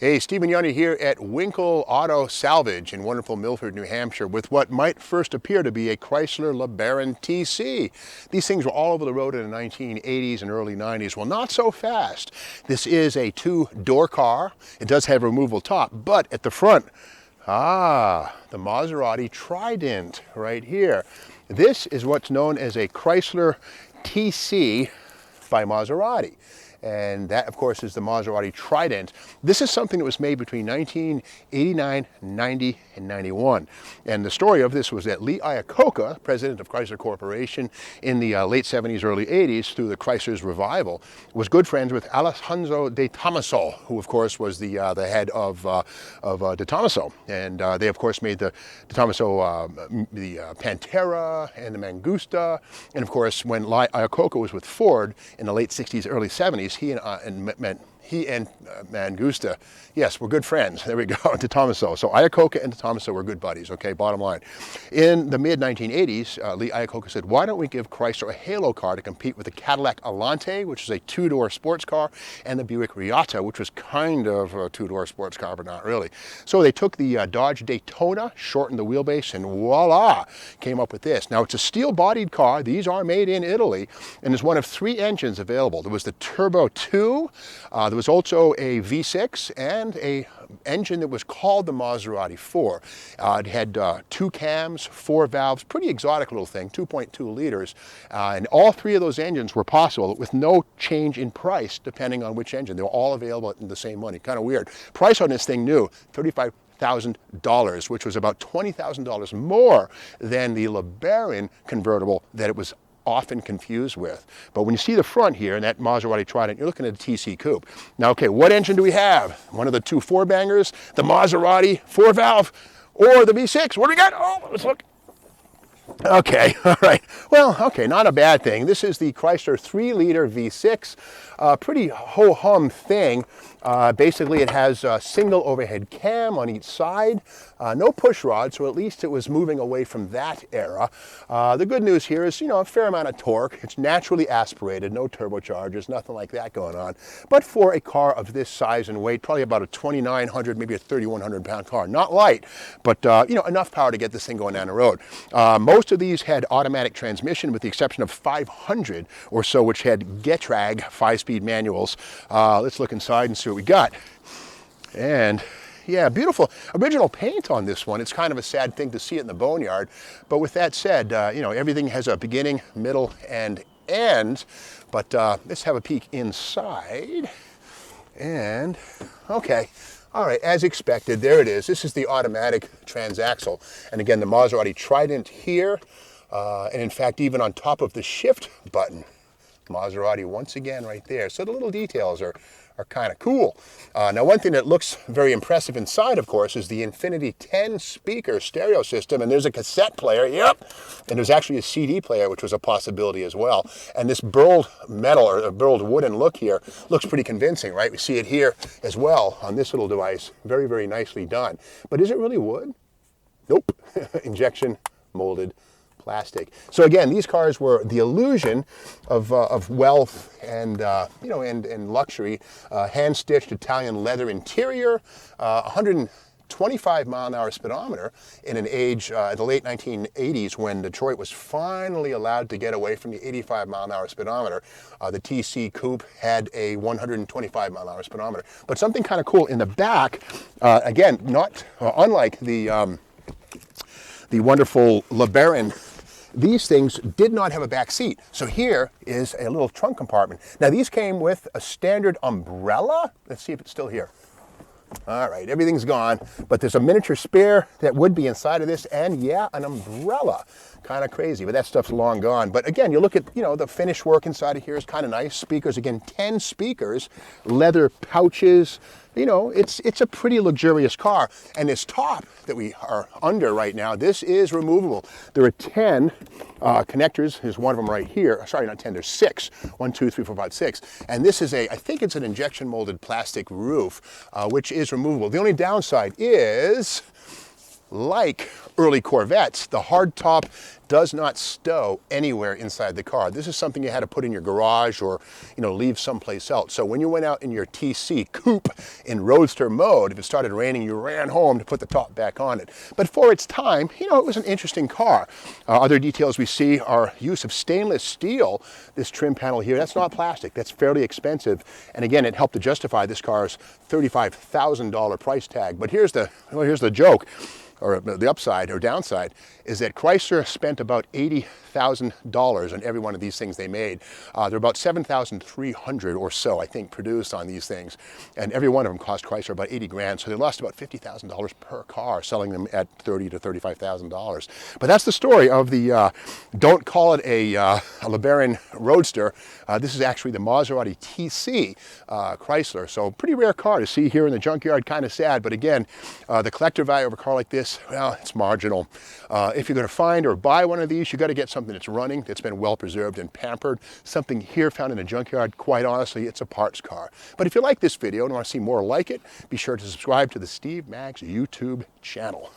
Hey, Stephen Yanni here at Winkle Auto Salvage in wonderful Milford, New Hampshire with what might first appear to be a Chrysler LeBaron TC. These things were all over the road in the 1980s and early 90s. Well, not so fast. This is a two-door car. It does have a removable top, but at the front, the Maserati Trident right here. This is what's known as a Chrysler TC by Maserati. And that, of course, is the Maserati Trident. This is something that was made between 1989, 90, and 91. And the story of this was that Iacocca, president of Chrysler Corporation in the late 70s, early 80s, through the Chrysler's revival, was good friends with Alejandro DeTomaso, who, of course, was the head of DeTomaso. And they, of course, made the DeTomaso, the Pantera and the Mangusta. And, of course, when Iacocca was with Ford in the late 60s, early 70s, he and Mangusta, yes, we're good friends. There we go, DeTomaso. So Iacocca and DeTomaso were good buddies, okay, bottom line. In the mid-1980s, Lee Iacocca said, why don't we give Chrysler a halo car to compete with the Cadillac Alante, which is a two-door sports car, and the Buick Riata, which was kind of a two-door sports car, but not really. So they took the Dodge Daytona, shortened the wheelbase, and voila, came up with this. Now, it's a steel-bodied car. These are made in Italy, and there's one of three engines available. There was the Turbo 2, there was also a V6 and a engine that was called the Maserati 4. It had two cams, four valves, pretty exotic little thing, 2.2 liters. And all three of those engines were possible with no change in price depending on which engine. They were all available at the same money. Kind of weird. Price on this thing new, $35,000, which was about $20,000 more than the LeBaron convertible that it was often confused with. But when you see the front here in that Maserati Trident, you're looking at a TC Coupe. Now, okay, what engine do we have? One of the two four-bangers, the Maserati 4-valve, or the V6? What do we got? Oh, let's look. Okay, all right. Well, okay, not a bad thing. This is the Chrysler 3-liter V6, pretty ho-hum thing. Basically, it has a single overhead cam on each side, no push rod, so at least it was moving away from that era. The good news here is, a fair amount of torque. It's naturally aspirated, no turbochargers, nothing like that going on. But for a car of this size and weight, probably about a 2,900, maybe a 3,100 pound car. Not light, but enough power to get this thing going down the road. Most of these had automatic transmission, with the exception of 500 or so, which had Getrag 5-speed manuals. Let's look inside and see what we got. And yeah, beautiful original paint on this one. It's kind of a sad thing to see it in the boneyard. But with that said, everything has a beginning, middle, and end. But let's have a peek inside. And okay. All right, as expected, there it is. This is the automatic transaxle. And again, the Maserati Trident here. And in fact, even on top of the shift button, Maserati once again right there. So the little details are kind of cool. Now, one thing that looks very impressive inside, of course, is the Infinity 10 speaker stereo system. And there's a cassette player, yep. And there's actually a CD player, which was a possibility as well. And this burled metal or burled wooden look here looks pretty convincing, right? We see it here as well on this little device. Very, very nicely done. But is it really wood? Nope. Injection molded plastic. So again, these cars were the illusion of wealth and and luxury. Hand-stitched Italian leather interior, 125 mile-an-hour speedometer in an age in the late 1980s when Detroit was finally allowed to get away from the 85 mile-an-hour speedometer. The TC Coupe had a 125 mile-an-hour speedometer. But something kind of cool in the back, again, not unlike the wonderful LeBaron, these things did not have a back seat. So here is a little trunk compartment. Now, these came with a standard umbrella. Let's see if it's still here. All right, everything's gone, but there's a miniature spare that would be inside of this, and yeah, an umbrella. Kind of crazy, but that stuff's long gone. But again, you look at, the finish work inside of here is kind of nice. Speakers, again, 10 speakers, leather pouches. It's a pretty luxurious car. And this top that we are under right now, this is removable. There are 10 connectors. There's one of them right here. Sorry, not 10, there's 6. 1, 2, 3, 4, 5, 6. And this is I think it's an injection molded plastic roof, which is removable. The only downside is, like early Corvettes, the hardtop does not stow anywhere inside the car. This is something you had to put in your garage or, leave someplace else. So when you went out in your TC coupe in roadster mode, if it started raining, you ran home to put the top back on it. But for its time, it was an interesting car. Other details we see are use of stainless steel. This trim panel here, that's not plastic. That's fairly expensive. And again, it helped to justify this car's $35,000 price tag. But here's the joke, or the upside or downside, is that Chrysler spent about $80,000 on every one of these things they made. There are about 7,300 or so, I think, produced on these things. And every one of them cost Chrysler about 80 grand. So they lost about $50,000 per car, selling them at $30,000 to $35,000. But that's the story of the, don't call it a LeBaron Roadster. This is actually the Maserati TC Chrysler. So pretty rare car to see here in the junkyard, kind of sad. But again, the collector value of a car like this, well, it's marginal. If you're going to find or buy one of these, you got to get something that's running, that's been well preserved and pampered. Something here found in a junkyard, quite honestly, it's a parts car. But if you like this video and want to see more like it, be sure to subscribe to the Steve Maggs YouTube channel.